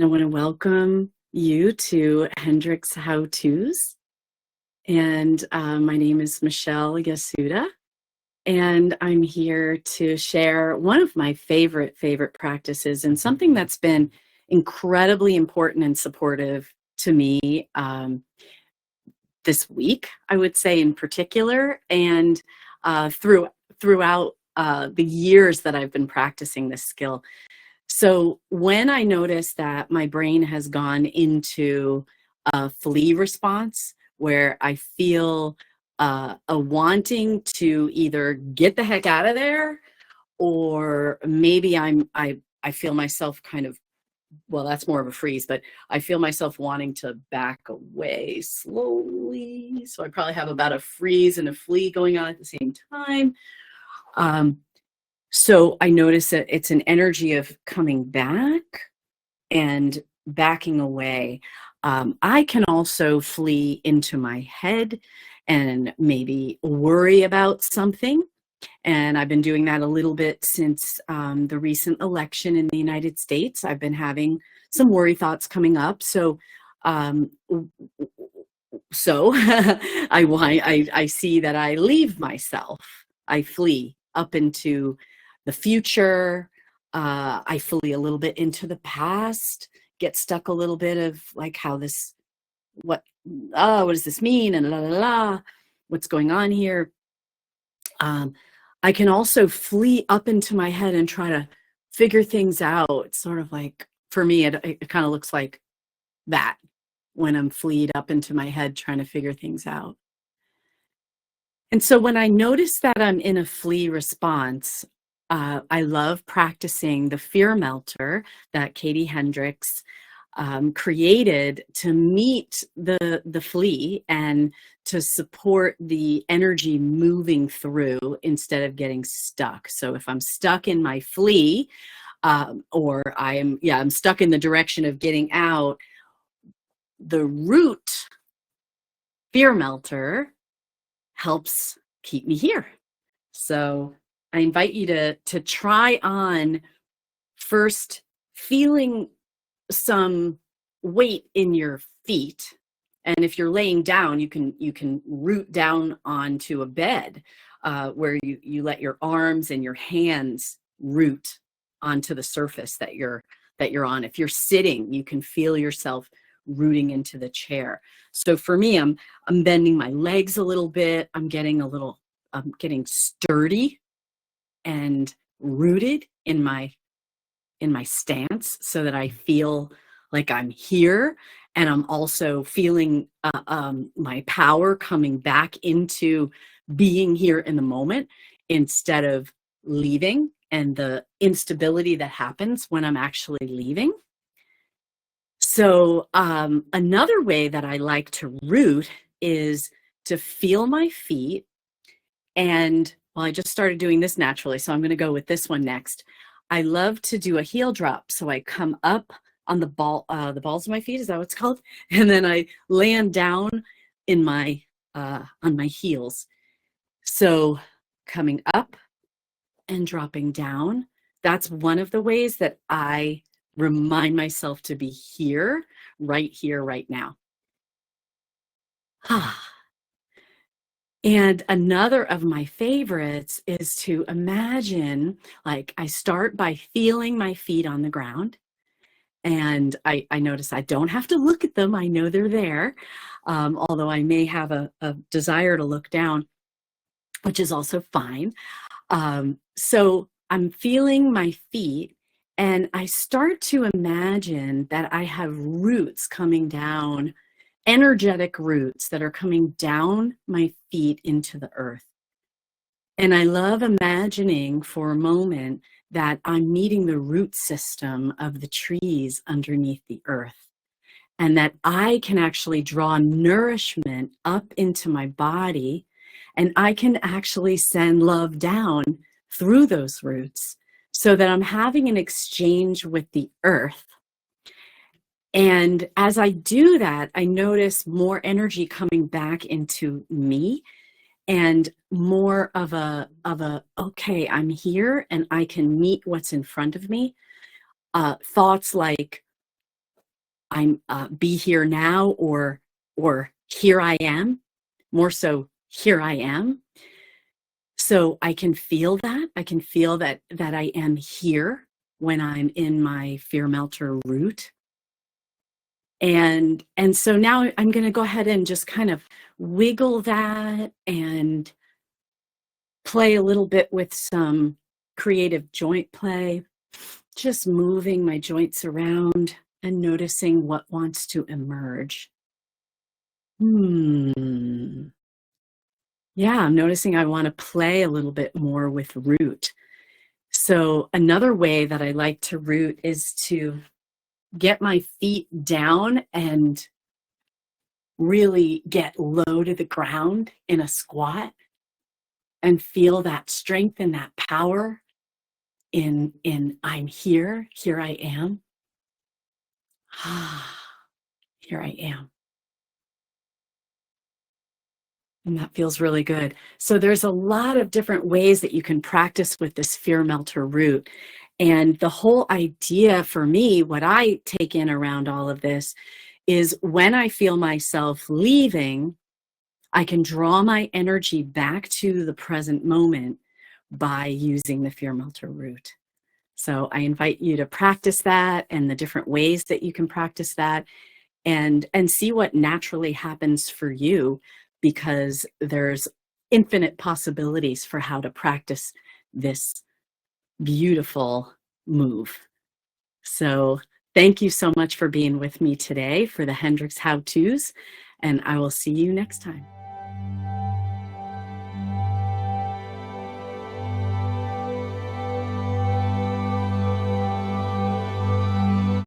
I want to welcome you to Hendricks How-Tos. And my name is Michele Yasuda. And I'm here to share one of my favorite practices and something that's been incredibly important and supportive to me this week, I would say in particular, and throughout the years that I've been practicing this skill. So when I notice that my brain has gone into a flee response where I feel a wanting to either get the heck out of there, or maybe I feel myself kind of, well, that's more of a freeze, but I feel myself wanting to back away slowly. So I probably have about a freeze and a flee going on at the same time. So I notice that it's an energy of coming back and backing away. I can also flee into my head and maybe worry about something. And I've been doing that a little bit since the recent election in the United States. I've been having some worry thoughts coming up. So I see that I leave myself. I flee up into the future. I flee a little bit into the past, get stuck a little bit of like what does this mean? And la, la, la, what's going on here? I can also flee up into my head and try to figure things out. It's sort of like, for me, it kind of looks like that when I'm fleed up into my head trying to figure things out. And so when I notice that I'm in a flee response, I love practicing the fear melter that Katie Hendricks created to meet the flee and to support the energy moving through instead of getting stuck. So if I'm stuck in my flee, or I'm stuck in the direction of getting out, the root fear melter helps keep me here. So I invite you to try on first feeling some weight in your feet. And if you're laying down, you can root down onto a bed where you let your arms and your hands root onto the surface that you're on. If you're sitting, you can feel yourself rooting into the chair. So for me, I'm bending my legs a little bit. I'm getting sturdy and rooted in my stance so that I feel like I'm here, and I'm also feeling my power coming back into being here in the moment instead of leaving, and the instability that happens when I'm actually leaving. So another way that I like to root is to feel my feet. And well, I just started doing this naturally, so I'm going to go with this one next. I love to do a heel drop. So I come up on the balls of my feet, is that what it's called? And then I land down in my on my heels. So coming up and dropping down, that's one of the ways that I remind myself to be here, right now. And another of my favorites is to imagine, like, I start by feeling my feet on the ground. And I notice I don't have to look at them. I know they're there, although I may have a desire to look down, which is also fine. So I'm feeling my feet, and I start to imagine that I have roots coming down, energetic roots that are coming down my feet into the earth. And I love imagining for a moment that I'm meeting the root system of the trees underneath the earth, and that I can actually draw nourishment up into my body, and I can actually send love down through those roots so that I'm having an exchange with the earth. And as I do that, I notice more energy coming back into me, and more of a okay, I'm here and I can meet what's in front of me. Thoughts like, I'm be here now, or here I am, more so here I am. So I can feel that. I can feel that I am here when I'm in my fear melter root. And so now I'm going to go ahead and just kind of wiggle that and play a little bit with some creative joint play, just moving my joints around and noticing what wants to emerge. Yeah, I'm noticing I want to play a little bit more with root. So another way that I like to root is to get my feet down and really get low to the ground in a squat and feel that strength and that power in I'm here I am. Here I am. And that feels really good. So there's a lot of different ways that you can practice with this fear melter root. And the whole idea for me, what I take in around all of this, is when I feel myself leaving, I can draw my energy back to the present moment by using the fear melter root. So I invite you to practice that and the different ways that you can practice that, and see what naturally happens for you, because there's infinite possibilities for how to practice this beautiful move. So thank you so much for being with me today for the Hendricks How-Tos, and I will see you next time.